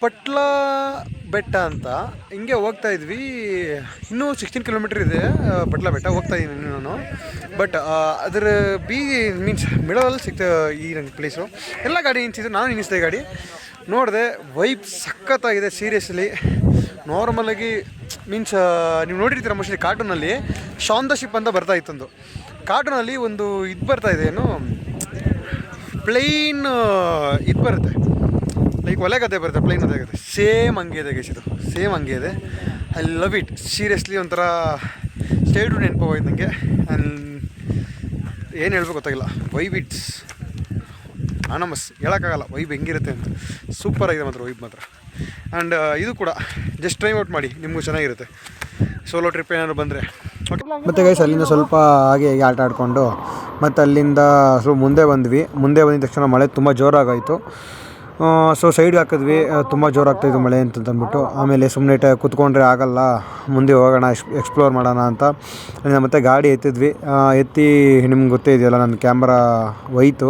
ಪಟ್ಲ ಬೆಟ್ಟ ಅಂತ ಹಿಂಗೆ ಹೋಗ್ತಾ ಇದ್ವಿ. ಇನ್ನೂ 16 ಕಿಲೋಮೀಟ್ರ್ ಇದೆ ಪಟ್ಲ ಬೆಟ್ಟ, ಹೋಗ್ತಾ ಇದ್ದೀನಿ ನಾನು. ಬಟ್ ಅದರ ಮೀನ್ಸ್ ಮಿಡಲಲ್ಲಿ ಸಿಗ್ತ ಈ ನನ್ನ ಪ್ಲೇಸು. ಎಲ್ಲ ಗಾಡಿ ನಿಲ್ಸಿದ್ರು, ನಾನು ನಿಲ್ಲಿಸಿದೆ ಗಾಡಿ. ನೋಡಿದೆ, ವೈಬ್ ಸಖತ್ತಾಗಿದೆ ಸೀರಿಯಸ್ಲಿ. ನಾರ್ಮಲಾಗಿ ಮೀನ್ಸ್ ನೀವು ನೋಡಿರ್ತೀರ ಮೋಸ್ಟ್ಲಿ ಕಾರ್ಟೂನಲ್ಲಿ ಶಾನ್ ದ ಶಿಪ್ ಅಂತ ಬರ್ತಾ ಇತ್ತೊಂದು ಕಾರ್ಟೂನಲ್ಲಿ. ಒಂದು ಇದು ಬರ್ತಾ ಇದೆ, ಏನು ಪ್ಲೈನ್ ಇದು ಬರುತ್ತೆ, ಲೈಕ್ ಒಲೆಗದ್ದೆ ಬರುತ್ತೆ, ಪ್ಲೈನ್ ಒಲೆಗದ್ದೆ. ಸೇಮ್ ಹಂಗೆ ಇದೆ ಗೈಸ್, ಇದು ಸೇಮ್ ಹಂಗೆ ಇದೆ. I love it seriously. ಒಂಥರ ಸ್ಟೇಟು ನೆನಪು ಹೋಯ್ತು ನನಗೆ. ಆ್ಯಂಡ್ ಏನು ಹೇಳ್ಬೇಕು ಗೊತ್ತಾಗಿಲ್ಲ. ವೈಬ್ ಇಟ್ಸ್ ಅನಮಸ್, ಹೇಳೋಕ್ಕಾಗಲ್ಲ ವೈಬ್ ಹೆಂಗಿರುತ್ತೆ ಅಂತ. ಸೂಪರಾಗಿದೆ ಮಾತ್ರ ವೈಬ್ ಮಾತ್ರ. ಆ್ಯಂಡ್ ಇದು ಕೂಡ ಜಸ್ಟ್ ಟ್ರೈ ಔಟ್ ಮಾಡಿ, ನಿಮಗೂ ಚೆನ್ನಾಗಿರುತ್ತೆ ಸೋಲೋ ಟ್ರಿಪ್ ಏನಾದ್ರು ಬಂದರೆ. ಮತ್ತು ಗೈಸ್ ಅಲ್ಲಿಂದ ಸ್ವಲ್ಪ ಹಾಗೆ ಆಟ ಆಡಿಕೊಂಡು ಮತ್ತು ಅಲ್ಲಿಂದ ಸ್ವಲ್ಪ ಮುಂದೆ ಬಂದಿದ ತಕ್ಷಣ ಮಳೆ ತುಂಬ ಜೋರಾಗಾಯಿತು. ಸೊ ಸೈಡ್ಗೆ ಹಾಕಿದ್ವಿ, ತುಂಬ ಜೋರಾಗ್ತಾಯಿತ್ತು ಮಳೆ ಅಂತಂದ್ಬಿಟ್ಟು. ಆಮೇಲೆ ಸುಮ್ಮನೆ ಕೂತ್ಕೊಂಡ್ರೆ ಆಗಲ್ಲ, ಮುಂದೆ ಹೋಗೋಣ, ಎಕ್ಸ್ಪ್ಲೋರ್ ಮಾಡೋಣ ಅಂತ ಮತ್ತು ಗಾಡಿ ಎತ್ತಿ ನಿಮ್ಗೆ ಗೊತ್ತೇ ಇದೆಯಲ್ಲ, ನನ್ನ ಕ್ಯಾಮ್ರಾ ಹೋಯ್ತು,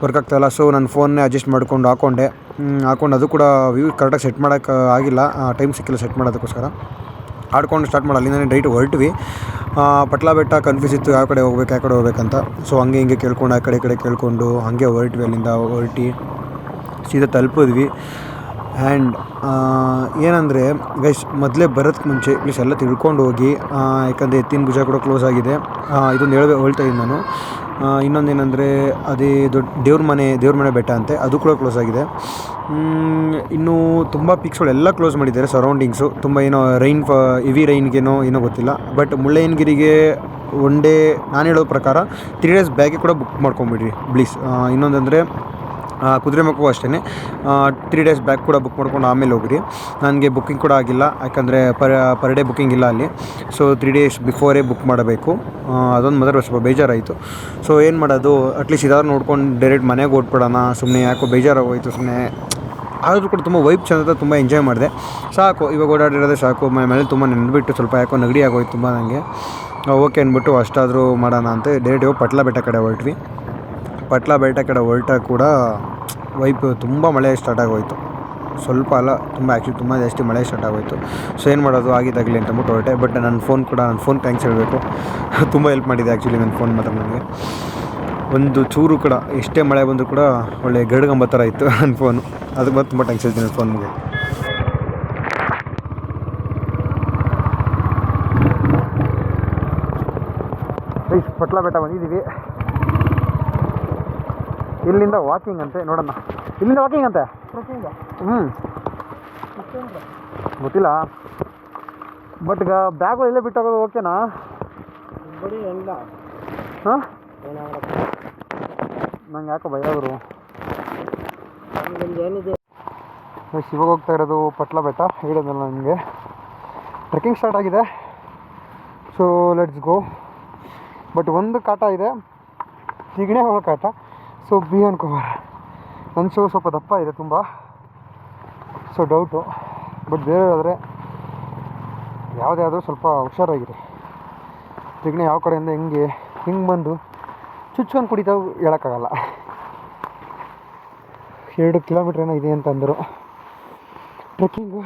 ವರ್ಕ್ ಆಗ್ತಾಯಿಲ್ಲ. ಸೊ ನನ್ನ ಫೋನ್ನೇ ಅಡ್ಜಸ್ಟ್ ಮಾಡ್ಕೊಂಡು ಹಾಕ್ಕೊಂಡು ಅದು ಕೂಡ ವ್ಯೂ ಕರೆಕ್ಟಾಗಿ ಸೆಟ್ ಮಾಡೋಕ್ಕೆ ಆಗಿಲ್ಲ, ಟೈಮ್ ಸಿಕ್ಕಿಲ್ಲ ಸೆಟ್ ಮಾಡೋದಕ್ಕೋಸ್ಕರ. ಆಡ್ಕೊಂಡು ಸ್ಟಾರ್ಟ್ ಮಾಡಿ ಅಲ್ಲಿಂದ ಡೈರೆಕ್ಟ್ ಹೊರಟ್ವಿ. ಪಟ್ಲ ಬೆಟ್ಟ ಕನ್ಫ್ಯೂಸ್ ಇತ್ತು, ಯಾವ ಕಡೆ ಹೋಗ್ಬೇಕಂತ. ಸೊ ಹಂಗೆ ಕೇಳ್ಕೊಂಡು ಆ ಕಡೆ ಕೇಳಿಕೊಂಡು ಹಾಗೆ ಹೊರಟ್ವಿ. ಅಲ್ಲಿಂದ ಹೊರಟಿ ಸೀದಾ ತಲುಪಿದ್ವಿ. ಆ್ಯಂಡ್ ಏನಂದರೆ ಗೈಸ್, ಮೊದಲೇ ಬರೋದಕ್ಕೆ ಮುಂಚೆ ಪ್ಲೀಸ್ ಎಲ್ಲ ತಿಳ್ಕೊಂಡು ಹೋಗಿ, ಯಾಕಂದರೆ ಎತ್ತಿನ ಭುಜ ಕೂಡ ಕ್ಲೋಸ್ ಆಗಿದೆ. ಇದೊಂದು ಹೇಳ್ತಾ ಇದ್ದೀನಿ ನಾನು. ಇನ್ನೊಂದೇನೆಂದರೆ ಅದೇ ದೊಡ್ಡ ದೇವ್ರ ಮನೆ ಬೆಟ್ಟ ಅಂತೆ, ಅದು ಕೂಡ ಕ್ಲೋಸ್ ಆಗಿದೆ. ಇನ್ನೂ ತುಂಬ ಪಿಕ್ಸ್ಗಳೆಲ್ಲ ಕ್ಲೋಸ್ ಮಾಡಿದ್ದಾರೆ ಸರೌಂಡಿಂಗ್ಸು. ತುಂಬ ಹೆವಿ ರೈನ್ಗೇನೋ ಗೊತ್ತಿಲ್ಲ. ಬಟ್ ಮುಳ್ಳಯ್ಯನಗಿರಿಗೆ ಒನ್ ಡೇ ನಾನು ಹೇಳೋ ಪ್ರಕಾರ 3 days ಬ್ಯಾಗೆ ಕೂಡ ಬುಕ್ ಮಾಡ್ಕೊಂಬಿಡ್ರಿ ಪ್ಲೀಸ್. ಇನ್ನೊಂದಂದರೆ ಕುದುರೆಮುಖವೂ ಅಷ್ಟೇ 3 days ಬ್ಯಾಕ್ ಕೂಡ ಬುಕ್ ಮಾಡ್ಕೊಂಡು ಆಮೇಲೆ ಹೋಗ್ರಿ. ನನಗೆ ಬುಕ್ಕಿಂಗ್ ಕೂಡ ಆಗಿಲ್ಲ, ಯಾಕಂದರೆ ಪರ್ ಡೇ ಬುಕ್ಕಿಂಗ್ ಇಲ್ಲ ಅಲ್ಲಿ. ಸೊ 3 days ಬಿಫೋರೇ ಬುಕ್ ಮಾಡಬೇಕು. ಅದೊಂದು ಮಾತ್ರ ಸ್ವಲ್ಪ ಬೇಜಾರಾಯಿತು. ಸೊ ಏನು ಮಾಡೋದು, ಅಟ್ಲೀಸ್ಟ್ ಇದಾದ್ರು ನೋಡ್ಕೊಂಡು ಡೈರೆಕ್ಟ್ ಮನೆಗೆ ಓಡ್ಬಿಡೋಣ. ಸುಮ್ಮನೆ ಯಾಕೋ ಬೇಜಾರಾಗೋಯ್ತು ಸುಮ್ಮನೆ. ಆದರೂ ಕೂಡ ತುಂಬ ವೈಬ್ ಚಂದ, ತುಂಬ ಎಂಜಾಯ್ ಮಾಡಿದೆ. ಸಾಕು, ಇವಾಗ ಓಡಾಡಿರೋದೇ ಸಾಕು. ಮನೇಲಿ ತುಂಬ ನೆನ್ಬಿಟ್ಟು ಸ್ವಲ್ಪ ಯಾಕೋ ನೆಗಡಿ ಆಗೋಯ್ತು ತುಂಬ ನನಗೆ. ಓಕೆ ಅಂದ್ಬಿಟ್ಟು ಅಷ್ಟಾದರೂ ಮಾಡೋಣ ಅಂತ ಡೈರೆಕ್ಟ್ ಇವಾಗ ಪಟ್ಲ ಬೆಟ್ಟ ಕಡೆ ಹೊರಟ್ವಿ. ಪಟ್ಲ ಬೆಟ್ಟ ಕಡೆ ಹೊರಟಾಗ ಕೂಡ ವೈಬ್ ತುಂಬ ಮಳೆ ಸ್ಟಾರ್ಟ್ ಆಗೋಯ್ತು. ಸ್ವಲ್ಪ ಅಲ್ಲ, ತುಂಬ ಜಾಸ್ತಿ ಮಳೆ ಸ್ಟಾರ್ಟ್ ಆಗೋಯ್ತು. ಸೊ ಏನು ಮಾಡೋದು, ಆಗಿದ್ದಾಗಲಿ ಅಂತಂದ್ಬಿಟ್ಟು ಹೊರಟೆ. ಬಟ್ ನನ್ನ ಫೋನ್ ಥ್ಯಾಂಕ್ಸ್ ಹೇಳಬೇಕು, ತುಂಬ ಹೆಲ್ಪ್ ಮಾಡಿದೆ ಆ್ಯಕ್ಚುಲಿ ನನ್ನ ಫೋನ್ ಮಾತ್ರ ನನಗೆ. ಒಂದು ಚೂರು ಕೂಡ ಎಷ್ಟೇ ಮಳೆ ಬಂದರೂ ಕೂಡ ಒಳ್ಳೆ ಗರುಡಗಂಬ ಥರ ಇತ್ತು ನನ್ನ ಫೋನು. ಅದಕ್ಕೆ ಬಂದು ತುಂಬ ಥ್ಯಾಂಕ್ಸ್ ಹೇಳ್ತೀನಿ ನನ್ನ ಫೋನ್ಗೆ. ಪಟ್ಲ ಬೆಟ್ಟ ಬಂದಿದ್ದೀವಿ. ಇಲ್ಲಿಂದ ವಾಕಿಂಗ್ ಅಂತೆ, ನೋಡೋಣ. ಇಲ್ಲಿಂದ ವಾಕಿಂಗ್ ಅಂತೆ. ಗೊತ್ತಿಲ್ಲ, ಬಟ್ ಈಗ ಬ್ಯಾಗ್ಗಳು ಇಲ್ಲೇ ಬಿಟ್ಟೋಗೋದು ಓಕೆನಾ? ಹಾಂ, ನಂಗೆ ಯಾಕೋ ಭಯ ಅವರು. ಇವಾಗ ಹೋಗ್ತಾ ಇರೋದು ಪಟ್ಲ ಬೆಟ್ಟ. ಹೇಳಿದ್ನಲ್ಲ ನನಗೆ ಟ್ರೆಕ್ಕಿಂಗ್ ಸ್ಟಾರ್ಟ್ ಆಗಿದೆ. So let's go. ಬಟ್ ಒಂದು ಕಾಟ ಇದೆ, ಸಿಗಣೆ ಹೋಗೋ ಕಾಟ. ಸೊ ಬಿ ಅನ್ಕೋಬಾರ. ನನ್ನ ಶೂ ಸ್ವಲ್ಪ ದಪ್ಪ ಇದೆ ತುಂಬ, ಸೊ ಡೌಟು. ಬಟ್ ಬೇರೆ ಆದರೆ ಯಾವುದೇ ಆದರೂ ಸ್ವಲ್ಪ ಹುಷಾರಾಗಿದೆ. ಸಿಗಣೆ ಯಾವ ಕಡೆಯಿಂದ ಹಿಂಗೆ ಬಂದು ಚುಚ್ಕೊಂಡು ಕುಡಿತಾವೆ ಹೇಳೋಕ್ಕಾಗಲ್ಲ. 2 ಕಿಲೋಮೀಟ್ರ್ ಏನೋ ಇದೆ ಅಂತಂದರು ಟ್ರೆಕ್ಕಿಂಗು.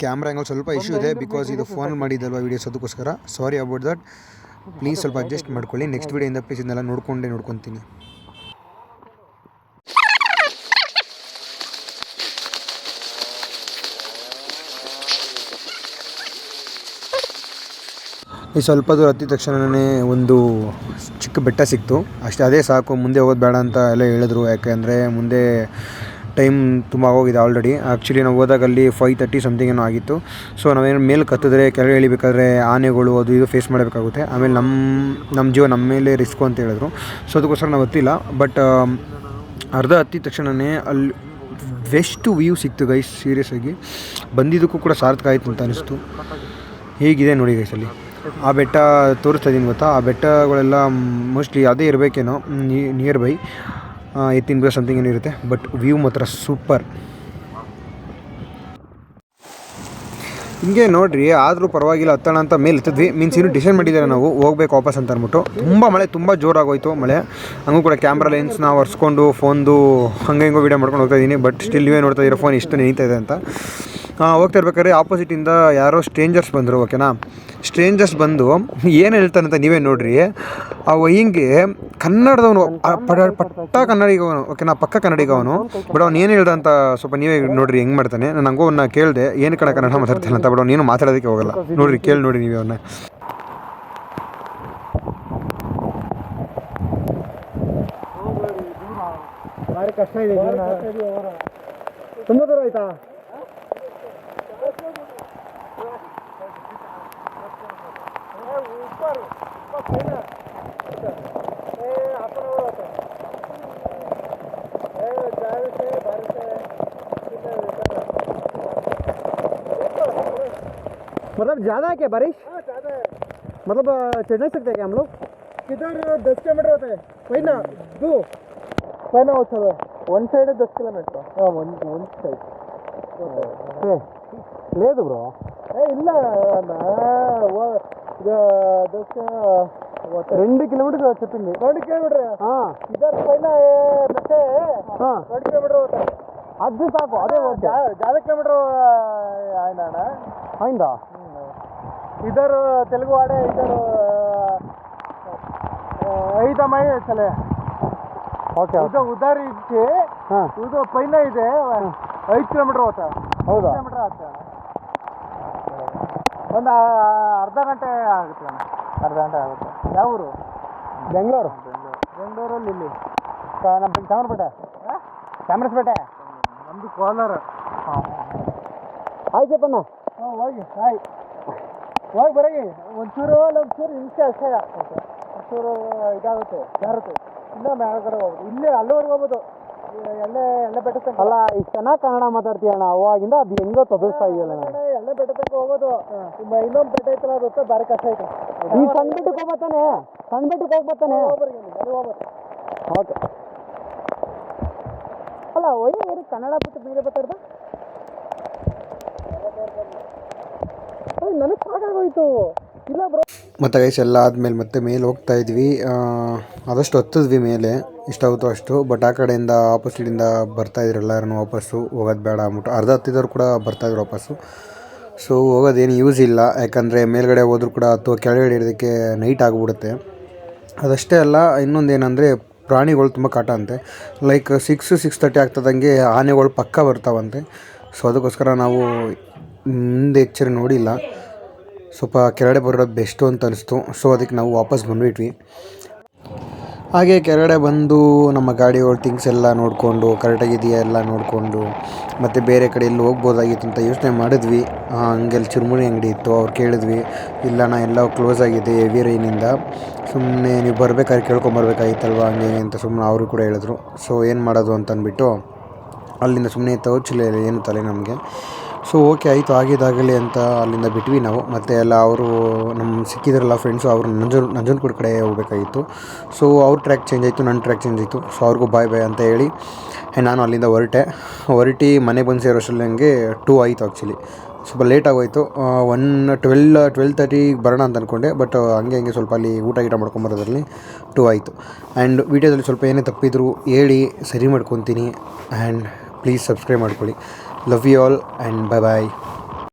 ಕ್ಯಾಮ್ರಾ ಹಂಗೆ ಸ್ವಲ್ಪ ಇಶ್ಯೂ ಇದೆ, ಬಿಕಾಸ್ ಇದು ಫೋನ್ ಮಾಡಿದ್ದಲ್ವ ವೀಡಿಯೋಸ್, ಅದಕ್ಕೋಸ್ಕರ ಸಾರಿ ಅಬೌಟ್ ದಟ್. ಪ್ಲೀಸ್ ಸ್ವಲ್ಪ ಅಡ್ಜಸ್ಟ್ ಮಾಡ್ಕೊಳ್ಳಿ. ನೆಕ್ಸ್ಟ್ ವೀಡಿಯೋಯಿಂದ ಪ್ಲೀಸ್ ಇದನ್ನೆಲ್ಲ ನೋಡ್ಕೊತೀನಿ. ಈ ಸ್ವಲ್ಪ ದೂರ ಹತ್ತಿದ ತಕ್ಷಣವೇ ಒಂದು ಚಿಕ್ಕ ಬೆಟ್ಟ ಸಿಕ್ತು ಅಷ್ಟೇ. ಅದೇ ಸಾಕು, ಮುಂದೆ ಹೋಗೋದು ಬೇಡ ಅಂತ ಎಲ್ಲ ಹೇಳಿದ್ರು. ಯಾಕೆಂದರೆ ಮುಂದೆ ಟೈಮ್ ತುಂಬ ಆಗೋಗಿದೆ ಆಲ್ರೆಡಿ. ಆ್ಯಕ್ಚುಲಿ ನಾವು ಹೋದಾಗ ಅಲ್ಲಿ 5:30 ಸಮಥಿಂಗ್ ಏನೋ ಆಗಿತ್ತು. ಸೊ ನಾವೇನು ಮೇಲೆ ಕತ್ತಿದ್ರೆ ಕೆಳಗೆ ಇಳಿಬೇಕಾದ್ರೆ ಆನೆಗಳು ಅದು ಇದು ಫೇಸ್ ಮಾಡಬೇಕಾಗುತ್ತೆ. ಆಮೇಲೆ ನಮ್ಮ ಜೀವ ನಮ್ಮ ಮೇಲೆ ರಿಸ್ಕು ಅಂತ ಹೇಳಿದ್ರು. ಸೊ ಅದಕ್ಕೋಸ್ಕರ ನಾವು ಹತ್ತಿಲ್ಲ. ಬಟ್ ಅರ್ಧ ಹತ್ತಿದ ತಕ್ಷಣವೇ ಅಲ್ಲಿ ಬೆಸ್ಟ್ ವ್ಯೂ ಸಿಕ್ತು ಗೈಸ್. ಸೀರಿಯಸ್ ಆಗಿ ಬಂದಿದ್ದಕ್ಕೂ ಕೂಡ ಸಾರ್ಥಕ ಆಯಿತು ಅಂತ ಅನಿಸ್ತು. ಹೇಗಿದೆ ನೋಡಿ ಗೈಸ್, ಅಲ್ಲಿ ಆ ಬೆಟ್ಟ ತೋರಿಸ್ತಾ ಇದ್ದೀನಿ ಗೊತ್ತಾ, ಆ ಬೆಟ್ಟಗಳೆಲ್ಲ ಮೋಸ್ಟ್ಲಿ ಅದೇ ಇರಬೇಕೇನೋ, ನಿಯರ್ ಬೈ ಎತ್ತಿನ ಬಸ್ ಸಮಥಿಂಗ್ ಏನೋ ಇರುತ್ತೆ. ಬಟ್ ವ್ಯೂ ಮಾತ್ರ ಸೂಪರ್. ಹಿಂಗೆ ನೋಡಿರಿ, ಆದರೂ ಪರವಾಗಿಲ್ಲ ಹತ್ತೋಣ ಅಂತ ಮೇಲೆ ಹತ್ತಿದ್ವಿ. ಮೀನ್ಸ್ ಇನ್ನೂ ಡಿಸೈಡ್ ಮಾಡಿದ್ದಾರೆ ನಾವು ಹೋಗ್ಬೇಕು ವಾಪಸ್ ಅಂತ ಅಂದ್ಬಿಟ್ಟು. ತುಂಬ ಮಳೆ, ತುಂಬ ಜೋರಾಗೋಯ್ತು ಮಳೆ. ಹಂಗೂ ಕೂಡ ಕ್ಯಾಮ್ರಾ ಲೆನ್ಸ್ನ ಒರೆಸ್ಕೊಂಡು ಫೋನ್ದು ಹಂಗೆ ಹಿಂಗೋ ವೀಡಿಯೋ ಮಾಡ್ಕೊಂಡು ಹೋಗ್ತಾ ಇದ್ದೀನಿ. ಬಟ್ ಸ್ಟಿಲ್ ನೀವೇ ನೋಡ್ತಾ ಇರೋ ಫೋನ್ ಎಷ್ಟು ನೆನೀತಾ ಇದೆ ಅಂತ. ಹೋಗ್ತಾ ಇರ್ಬೇಕಾದ್ರೆ ಆಪೋಸಿಟಿಂದ ಯಾರೋ ಸ್ಟ್ರೇಂಜರ್ಸ್ ಬಂದರು. ಓಕೆನಾ, ಸ್ಟ್ರೇಂಜರ್ಸ್ ಬಂದು ಏನು ಹೇಳ್ತಾನೆ ಅಂತ ನೀವೇ ನೋಡಿರಿ. ಅವ ಹಿಂಗೆ ಕನ್ನಡದವನು, ಪಟ್ಟ ಕನ್ನಡಿಗ ಅವನು. ಓಕೆನಾ, ಪಕ್ಕ ಕನ್ನಡಿಗ ಅವನು. ಬಟ್ ಅವ್ನು ಏನು ಹೇಳ್ದ ಅಂತ ಸ್ವಲ್ಪ ನೀವೇ ನೋಡಿರಿ ಹೆಂಗೆ ಮಾಡ್ತಾನೆ. ನಾನು ಹಂಗೋ ಅವನ್ನ ಕೇಳಿದೆ, ಏನು ಕನ್ನಡ ಮಾತಾಡ್ತಾನೆ ಅಂತ. ಬಟ್ ಅವ್ನು ಏನು ಮಾತಾಡೋದಕ್ಕೆ ಹೋಗಲ್ಲ. ನೋಡಿರಿ, ಕೇಳಿ ನೋಡಿ ನೀವೇ ಅವನ್ನ. ಕಷ್ಟ ಇದೆ, ತುಂಬ ದೂರ ಆಯ್ತಾ. मतलब ज़्यादा है क्या बारिश? हाँ ज़्यादा है. मतलब चढ़ नहीं सकते क्या हम लोग? किधर 10 किलोमीटर होता है. वही ना, दो वही ना होता है. One side 10 kilometre. हाँ, वन साइड. లేదు బ్రో. ಇಲ್ಲ ಇದು 2 కిలోమీటర్ చెప్పింది. 2 కిలోమీటర్ ఇద్దరు పైన ಮತ್ತೆ 2 కిలోమీటర్ ಹೋಗ್ತಾರೆ. ಅದು ಸಾಕು, ಅದೇ ज़्यादा ಕಿಲೋಮೀಟರ್ ఆయన అయిందా. इधर तेलुगु वाड़े, इधर 5 ಮೈಲ್ ಚಲೆ. ಓಕೆ, ಉದರ್ ಇচ্ছে ಇದು ಪೈನ ಇದೆ 5 ಕಿಲೋಮೀಟರ್ ಹೋಗ್ತಾ. ಹೌದಾ, ಕಿಲೋಮೀಟರ್ ಆಗ್ತದೆ. ಒಂದು ಅರ್ಧ ಗಂಟೆ ಆಗುತ್ತೆ ಅಣ್ಣ. ಅರ್ಧ ಗಂಟೆ ಆಗುತ್ತೆ. ಯಾವ ಊರು? ಬೆಂಗಳೂರು. ಬೆಂಗಳೂರಲ್ಲಿ ಇಲ್ಲಿ ನಮ್ಮ ಚಾಮರಾಜಪೇಟೆ. ಚಾಮರಾಜಪೇಟೆ ನಮ್ಮದು ಕೋಲಾರ. ಆಯ್ತಪ್ಪಣ್ಣ, ಹೋಗಿ ಆಯ್ತು, ಹೋಗಿ ಬರೀ. ಒಂಚೂರು ಹಿಂಸೆ ಅಷ್ಟೇ. ಒಂಚೂರು ಇದಾಗುತ್ತೆ, ಜಾರುತ್ತೆ. ಇನ್ನೂ ಮೇಲ್ಗಡೆ ಹೋಗ್ಬೋದು, ಇಲ್ಲೇ ಅಲ್ಲಿವರೆಗೆ ಹೋಗ್ಬೋದು. ಎಣ್ಣೆ ಬೆಟ್ಟ ತನಕ. ಅಲ್ಲ, ಇಷ್ಟು ಚೆನ್ನಾಗಿ ಕನ್ನಡ ಮಾತಾಡ್ತೀಯಣ್ಣ. ಅವಾಗಿಂದ ಅದು ಹೆಂಗೋ ತೊದಸ್ತಾ ಇದೆಯಲ್ಲ. ಎಣ್ಣೆ ಬೆಟ್ಟ ತನಕ ಹೋಗೋದು. ಇನ್ನೊಂದು ಬೆಟ್ಟ ಐತಲ್ಲ, ಅದು ಹೊತ್ತ ಭಾರಿ ಕಷ್ಟ ಐತೆ. ಈ ಸಣ್ಣ ಬೆಟ್ಟಕ್ಕೆ ಹೋಗ್ಬತ್ತಾನೆ, ಸಣ್ಣ ಬೆಟ್ಟಕ್ಕೆ ಹೋಗ್ಬತ್ತಾನೆ. ಹೋಗ್ಬೋದು. ಓಕೆ. ಅಲ್ಲ, ಒಳ್ಳೆ ಕನ್ನಡ ಬಿಟ್ಟು ಬೇರೆ ಬರ್ತಾರ್ದ. ನನಗೆ ಸಾಕಾಗೋಯ್ತು. ಇಲ್ಲ ಬ್ರೋ. ಮತ್ತು ಗೈಸ್ ಎಲ್ಲ ಆದಮೇಲೆ ಮತ್ತೆ ಮೇಲೆ ಹೋಗ್ತಾ ಇದ್ವಿ. ಆದಷ್ಟು ಹತ್ತಿದ್ವಿ ಮೇಲೆ, ಇಷ್ಟಾಗುತ್ತೋ ಅಷ್ಟು. ಬಟ್ ಆ ಕಡೆಯಿಂದ ಆಪೋಸಿಟಿಂದ ಬರ್ತಾಯಿದ್ರು ಎಲ್ಲರೂ ವಾಪಸ್ಸು. ಹೋಗೋದು ಬೇಡ ಅಂದ್ಬಿಟ್ಟು ಅರ್ಧ ಹತ್ತಿದವ್ರು ಕೂಡ ಬರ್ತಾಯಿದ್ರು ವಾಪಸ್ಸು. ಸೊ ಹೋಗೋದೇನು ಯೂಸ್ ಇಲ್ಲ, ಯಾಕಂದರೆ ಮೇಲ್ಗಡೆ ಹೋದ್ರೂ ಕೂಡ ಅಥವಾ ಕೆಳಗಡೆ ಇರೋದಕ್ಕೆ ನೈಟ್ ಆಗಿಬಿಡುತ್ತೆ. ಅದಷ್ಟೇ ಅಲ್ಲ, ಇನ್ನೊಂದು ಏನಂದರೆ ಪ್ರಾಣಿಗಳು ತುಂಬ ಕಾಟ ಅಂತೆ. ಲೈಕ್ 6:30 ಆಗ್ತದಂಗೆ ಆನೆಗಳು ಪಕ್ಕ ಬರ್ತಾವಂತೆ. ಸೊ ಅದಕ್ಕೋಸ್ಕರ ನಾವು ಮುಂದೆ ಎಚ್ಚರಿ ನೋಡಿಲ್ಲ. ಸ್ವಲ್ಪ ಕೆಳಗಡೆ ಬರೋದು ಬೆಸ್ಟು ಅಂತ ಅನಿಸ್ತು. ಸೊ ಅದಕ್ಕೆ ನಾವು ವಾಪಸ್ ಬಂದುಬಿಟ್ವಿ. ಹಾಗೆ ಕೆಳಗಡೆ ಬಂದು ನಮ್ಮ ಗಾಡಿಗಳು ಥಿಂಗ್ಸ್ ಎಲ್ಲ ನೋಡಿಕೊಂಡು, ಕರೆಕ್ಟಾಗಿದೆಯಾ ಎಲ್ಲ ನೋಡಿಕೊಂಡು, ಮತ್ತು ಬೇರೆ ಕಡೆ ಎಲ್ಲಿ ಹೋಗ್ಬೋದಾಗಿತ್ತು ಅಂತ ಯೋಚನೆ ಮಾಡಿದ್ವಿ. ಹಂಗೆಲ್ಲಿ ಚುರುಮುರಿ ಅಂಗಡಿ ಇತ್ತು, ಅವ್ರು ಕೇಳಿದ್ವಿ. ಇಲ್ಲಣ್ಣ ಎಲ್ಲ ಕ್ಲೋಸ್ ಆಗಿದೆ ಹೆವಿ ರೈನಿಂದ, ಸುಮ್ಮನೆ ನೀವು ಬರ್ಬೇಕಾದ್ರೆ ಕೇಳ್ಕೊಂಬರ್ಬೇಕಾಗಿತ್ತಲ್ವ ಹಂಗೆ ಅಂತ ಸುಮ್ಮನೆ ಅವರು ಕೂಡ ಹೇಳಿದ್ರು. ಸೊ ಏನು ಮಾಡೋದು ಅಂತ ಅಂದ್ಬಿಟ್ಟು ಅಲ್ಲಿಂದ ಸುಮ್ಮನೆ ತೋಚಿಲ್ಲ, ಏನು ತಲೆ ನಮಗೆ. ಸೊ ಓಕೆ ಆಯಿತು, ಆಗಿದ್ದಾಗಲಿ ಅಂತ ಅಲ್ಲಿಂದ ಬಿಟ್ವಿ ನಾವು. ಮತ್ತು ಎಲ್ಲ ಅವರು ನಮ್ಮ ಸಿಕ್ಕಿದ್ರಲ್ಲ ಫ್ರೆಂಡ್ಸು, ಅವರು ನಂಜನಗೂಡು ಕಡೆ ಹೋಗಬೇಕಾಗಿತ್ತು. ಸೊ ಅವ್ರ ಟ್ರ್ಯಾಕ್ ಚೇಂಜ್ ಆಯಿತು, ನನ್ನ ಟ್ರ್ಯಾಕ್ ಚೇಂಜ್ ಆಯಿತು. ಸೊ ಅವ್ರಿಗೂ ಬಾಯ್ ಅಂತ ಹೇಳಿ ನಾನು ಅಲ್ಲಿಂದ ಹೊರಟಿ ಮನೆ ಬಂದು ಸೇರೋಷ್ಟರಲ್ಲಿ ನನಗೆ 2 ಆಯಿತು. ಆ್ಯಕ್ಚುಲಿ ಸ್ವಲ್ಪ ಲೇಟ್ ಆಗೋಯಿತು. 12:30 ಬರೋಣ ಅಂತ ಅಂದ್ಕೊಂಡೆ. ಬಟ್ ಹಂಗೆ ಸ್ವಲ್ಪ ಅಲ್ಲಿ ಊಟ ಮಾಡ್ಕೊಂಬರೋದ್ರಲ್ಲಿ 2 ಆಯಿತು. ಆ್ಯಂಡ್ ವೀಡಿಯೋದಲ್ಲಿ ಸ್ವಲ್ಪ ಏನೇ ತಪ್ಪಿದ್ರು ಹೇಳಿ, ಸರಿ ಮಾಡ್ಕೊತೀನಿ. ಆ್ಯಂಡ್ ಪ್ಲೀಸ್ ಸಬ್ಸ್ಕ್ರೈಬ್ ಮಾಡ್ಕೊಳ್ಳಿ. Love you all and bye.